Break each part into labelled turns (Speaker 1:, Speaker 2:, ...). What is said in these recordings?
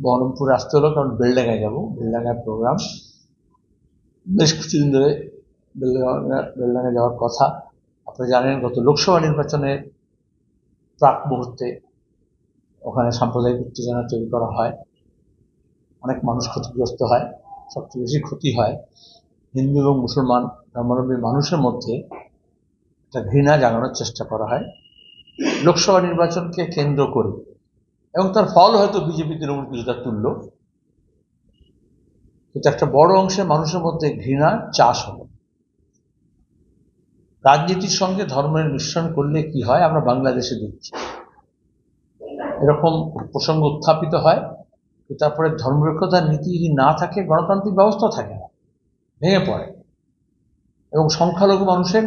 Speaker 1: বহরমপুরে আসতে হলো, কারণ বেলডাঙ্গায় যাব, বেলডাঙ্গায় প্রোগ্রাম। বেশ কিছুদিন ধরে বেলডাঙ্গা যাওয়ার কথা। আপনারা জানেন গত লোকসভা নির্বাচনের প্রাক মুহূর্তে ওখানে সাম্প্রদায়িক উত্তেজনা তৈরি করা হয়, অনেক মানুষ ক্ষতিগ্রস্ত হয়। সবচেয়ে বেশি ক্ষতি হয় হিন্দু এবং মুসলমান ধর্মাবলম্বী মানুষের মধ্যে একটা ঘৃণা জাগানোর চেষ্টা করা হয় লোকসভা নির্বাচনকে কেন্দ্র করে, এবং তার ফল হয়তো বিজেপি তৃণমূল কিছুটা তুলল, কিন্তু একটা বড় অংশের মানুষের মধ্যে ঘৃণা চাষ হলো। রাজনীতির সঙ্গে ধর্মের মিশ্রণ করলে কি হয় আমরা বাংলাদেশে দেখছি। এরকম প্রসঙ্গ উত্থাপিত হয়, তারপরে ধর্মনিরপেক্ষতার নীতি যদি না থাকে গণতান্ত্রিক ব্যবস্থা থাকে না, ভেঙে পড়ে, এবং সংখ্যালঘু মানুষের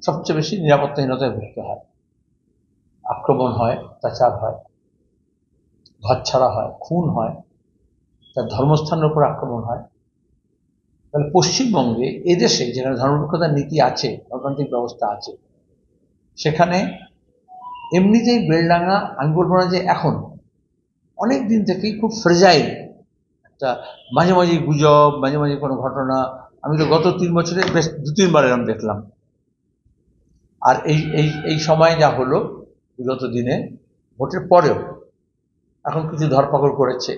Speaker 1: সবচেয়ে বেশি নিরাপত্তাহীনতায় ভুগতে হয়। আক্রমণ হয়, অত্যাচার হয়, ঘরছাড়া হয়, খুন হয়, তার ধর্মস্থানের উপর আক্রমণ হয়। তাহলে পশ্চিমবঙ্গে, এদেশে যেখানে ধর্মনিরপেক্ষতার নীতি আছে, গণতান্ত্রিক ব্যবস্থা আছে, সেখানে এমনিতেই বেলডাঙ্গা, আমি বলবো না যে এখন, অনেক দিন থেকেই খুব ফ্রেজাইল একটা, মাঝে মাঝে গুজব, মাঝে মাঝে কোনো ঘটনা। আমি তো গত 3 বছরে বেশ 2-3 বার এরকম দেখলাম। আর এই সময় যা হলো বিগত দিনে, ভোটের পরেও এখন কিছু ধরপাকড় করেছে।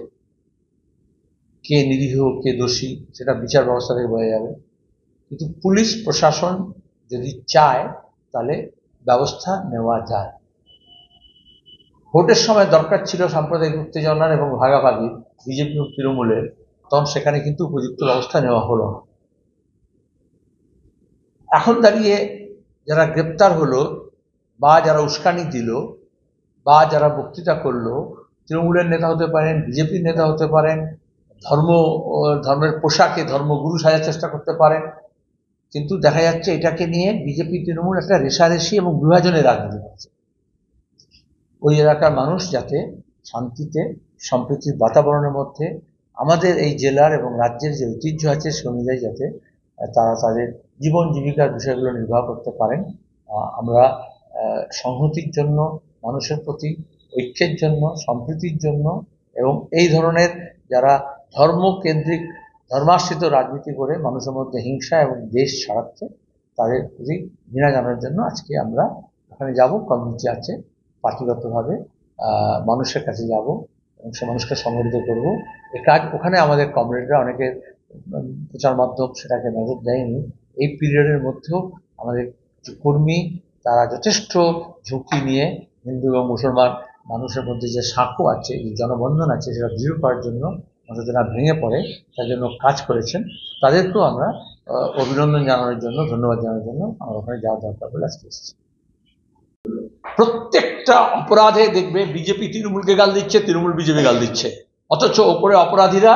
Speaker 1: কে নিরীহ কে দোষী সেটা বিচার ব্যবস্থা থেকে বোঝা যাবে, কিন্তু পুলিশ প্রশাসন যদি চায় তাহলে ব্যবস্থা নেওয়া যায়। ভোটের সময় দরকার ছিল সাম্প্রদায়িক উত্তেজনার এবং ভাগাভাগি বিজেপি ও তৃণমূলের, তখন সেখানে কিন্তু উপযুক্ত ব্যবস্থা নেওয়া হলো। এখন দাঁড়িয়ে যারা গ্রেপ্তার হলো, বা যারা উস্কানি দিল, বা যারা বক্তৃতা করলো, তৃণমূলের নেতা হতে পারেন, বিজেপির নেতা হতে পারেন, ধর্মের পোশাকে ধর্মগুরু সাজার চেষ্টা করতে পারেন, কিন্তু দেখা যাচ্ছে এটাকে নিয়ে বিজেপি তৃণমূল একটা রেষারেষি এবং বিভাজনের রাজনীতি করছে। ওই এলাকার মানুষ যাতে শান্তিতে সম্প্রীতির বাতাবরণের মধ্যে আমাদের এই জেলার এবং রাজ্যের যে ঐতিহ্য আছে সে অনুযায়ী যাতে তারা তাদের জীবন জীবিকার বিষয়গুলো নির্বাহ করতে পারেন, আমরা সংহতির জন্য, মানুষের প্রতি ঐক্যের জন্য, সম্প্রীতির জন্য, এবং এই ধরনের যারা ধর্মকেন্দ্রিক ধর্মাশ্রিত রাজনীতি করে মানুষের মধ্যে হিংসা এবং দেশ ছড়াচ্ছে তাদের প্রতি ঘৃণা জানানোর জন্য আজকে আমরা ওখানে যাব। কমিউনিটি আছে, পার্টিগতভাবে মানুষের কাছে যাব এবং সে মানুষকে সংগঠিত করব। এই কাজ ওখানে আমাদের কমরেডরা, অনেকে প্রচার মাধ্যম সেটাকে নজর দেয়নি, এই পিরিয়ডের মধ্যেও আমাদের কিছু কর্মী তারা যথেষ্ট ঝুঁকি নিয়ে হিন্দু এবং মুসলমান মানুষের মধ্যে যে সাঁকো আছে, যে জনবন্ধন আছে, সেটা দৃঢ় করার জন্য, অন্তত না ভেঙে পড়ে তার জন্য কাজ করেছেন। তাদেরকেও আমরা অভিনন্দন জানানোর জন্য, ধন্যবাদ জানানোর জন্য আমরা ওখানে যাওয়া দরকার বলে আজকে এসেছি। প্রত্যেকটা অপরাধে দেখবে বিজেপি তৃণমূলকে গাল দিচ্ছে, তৃণমূল বিজেপি গাল দিচ্ছে, অথচ ওপরে অপরাধীরা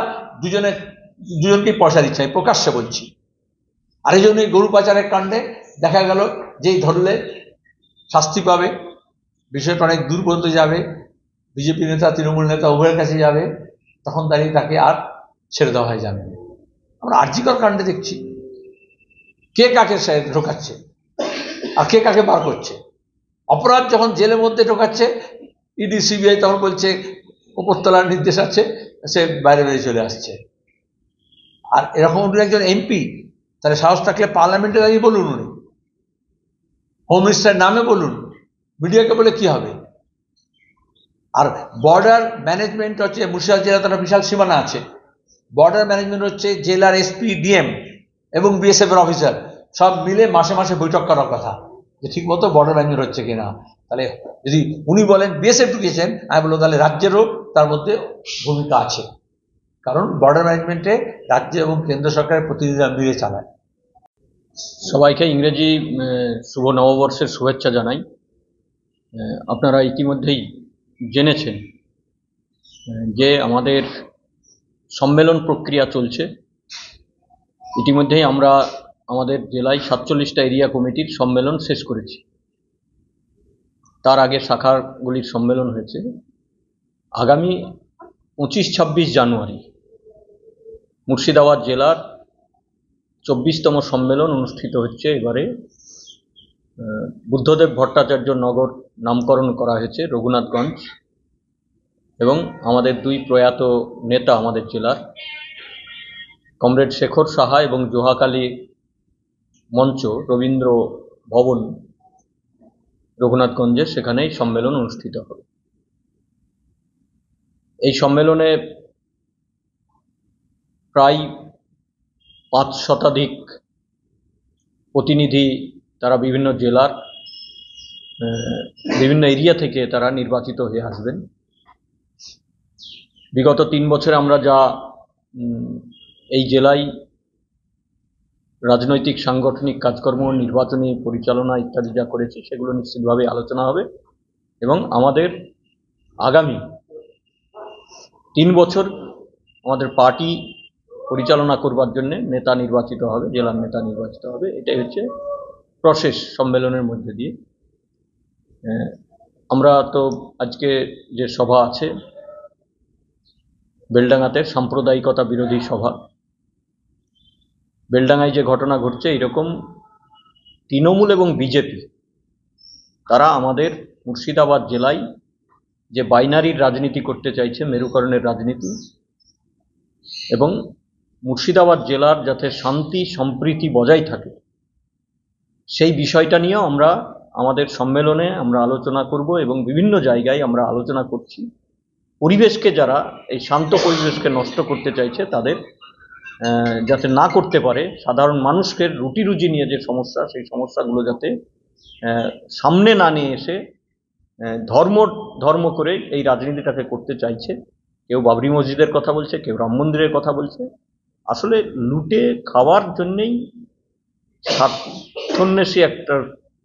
Speaker 1: দুজনকেই পয়সা দিচ্ছে। আমি প্রকাশ্যে বলছি। আর এই জন্য গরু পাচারের কাণ্ডে দেখা গেল যেই ধরলে শাস্তি পাবে, বিষয়টা অনেক দূর পর্যন্ত যাবে, বিজেপি নেতা তৃণমূল নেতা উভয়ের কাছে যাবে, তখন দাঁড়িয়ে তাকে আর ছেড়ে দেওয়া হয় যাবে। আমরা আরজিকর কাণ্ডে দেখছি কে কাকে ঢোকাচ্ছে আর কে কাকে বার করছে। অপরাধ যখন জেলের মধ্যে ঢোকাচ্ছে, ইডি সিবিআই তখন বলছে উপরতলার নির্দেশ আছে, সে বাইরে বেরিয়ে চলে আসছে। আর এরকম উনি একজন এমপি, তাহলে সাহস থাকলে পার্লামেন্টে দাঁড়িয়ে বলুন, উনি হোম মিনিস্টারের নামে বলুন, মিডিয়াকে বলে কি হবে। আর বর্ডার ম্যানেজমেন্ট হচ্ছে, মুর্শিদাবাদ জেলা তার বিশাল সীমানা আছে, বর্ডার ম্যানেজমেন্ট হচ্ছে জেলার এসপি, ডিএম এবং বিএসএফ এর অফিসার সব মিলে মাসে মাসে বৈঠক করার কথা, যে ঠিক মতো বর্ডার ম্যানেজমেন্ট হচ্ছে কিনা। তাহলে যদি উনি বলেন বিএসএফ ঢুকিয়েছেন, আমি বলবো তাহলে রাজ্যেরও তার মধ্যে ভূমিকা আছে, কারণ বর্ডার ম্যানেজমেন্টে রাজ্য এবং কেন্দ্র সরকারের প্রতিনিধিরা মিলে চালায়।
Speaker 2: সবাইকে ইংরেজি শুভ নববর্ষের শুভেচ্ছা জানাই। আপনারা ইতিমধ্যেই জেনেছেন যে আমাদের সম্মেলন প্রক্রিয়া চলছে। ইতিমধ্যেই আমরা আমাদের জেলায় 47টা এরিয়া কমিটির সম্মেলন শেষ করেছি। তার আগে শাখাগুলির সম্মেলন হয়েছে। আগামী 25-26 জানুয়ারি মুর্শিদাবাদ জেলার 24তম সম্মেলন অনুষ্ঠিত হচ্ছে। এবারে বুদ্ধদেব ভট্টাচার্য নগর নামকরণ করা হয়েছে রঘুনাথগঞ্জ, এবং আমাদের দুই প্রয়াত নেতা আমাদের জেলার কমরেড শেখর সাহা এবং জোহাকালী মঞ্চ রবীন্দ্র ভবন রঘুনাথগঞ্জে, সেখানেই সম্মেলন অনুষ্ঠিত হবে। এই সম্মেলনে প্রায় 5 শতাধিক প্রতিনিধি, তারা বিভিন্ন জেলার বিভিন্ন এরিয়া থেকে তারা নির্বাচিত হয়ে আসবেন। বিগত 3 বছরে আমরা যা এই জেলায় রাজনৈতিক সাংগঠনিক কাজকর্ম, নির্বাচনী পরিচালনা ইত্যাদি যা করেছি, সেগুলো নিশ্চিতভাবে আলোচনা হবে এবং আমাদের আগামী 3 বছর আমাদের পার্টি পরিচালনা করবার জন্য নেতা নির্বাচিত হবে, জেলার নেতা নির্বাচিত হবে। এটাই হচ্ছে প্রসেস সম্মেলনের মধ্যে দিয়ে। আমরা তো আজকে যে সভা আছে বেলডাঙ্গাতে, সাম্প্রদায়িকতা বিরোধী সভা। বেলডাঙ্গায় যে ঘটনা ঘটছে, এরকম তৃণমূল এবং বিজেপি তারা আমাদের মুর্শিদাবাদ জেলায় যে বাইনারির রাজনীতি করতে চাইছে, মেরুকরণের রাজনীতি, এবং মুর্শিদাবাদ জেলার যাতে শান্তি সম্প্রীতি বজায় থাকে, সেই বিষয়টা নিয়েও আমরা আমাদের সম্মেলনে আমরা আলোচনা করব এবং বিভিন্ন জায়গায় আমরা আলোচনা করছি। পরিবেশকে, যারা এই শান্ত পরিবেশকে নষ্ট করতে চাইছে, তাদের যাতে না করতে পারে, সাধারণ মানুষকে রুটি রুজি নিয়ে যে সমস্যা, সেই সমস্যাগুলো যাতে সামনে না নিয়ে এসে ধর্ম করে এই রাজনীতিটাকে করতে চাইছে। কেউ বাবরি মসজিদের কথা বলছে, কেউ রাম মন্দিরের কথা বলছে। আসলে লুটে খাওয়ার জন্যেই স্বার্থন্বেষী একটা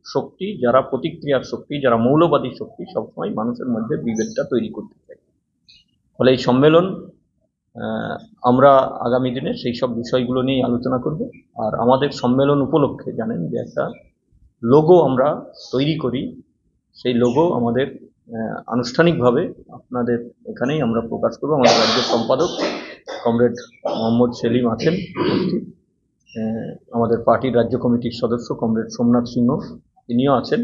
Speaker 2: শক্তি, যারা প্রতিক্রিয়ার শক্তি, যারা মৌলবাদী শক্তি, সবসময় মানুষের মধ্যে বিভেদটা তৈরি করতে চায়। ফলে এই সম্মেলন আমরা আগামী দিনে সেই সব বিষয়গুলো নিয়ে আলোচনা করব। আর আমাদের সম্মেলন উপলক্ষে জানেন যে একটা লোগো আমরা তৈরি করি, সেই লোগো আমাদের আনুষ্ঠানিকভাবে আপনাদের এখানেই আমরা প্রকাশ করব। আমাদের রাজ্য সম্পাদক কমরেড মোহাম্মদ সেলিম আছেন উপস্থিত, আমাদের পার্টির রাজ্য কমিটির সদস্য কমরেড সোমনাথ সিংহ তিনিও আছেন।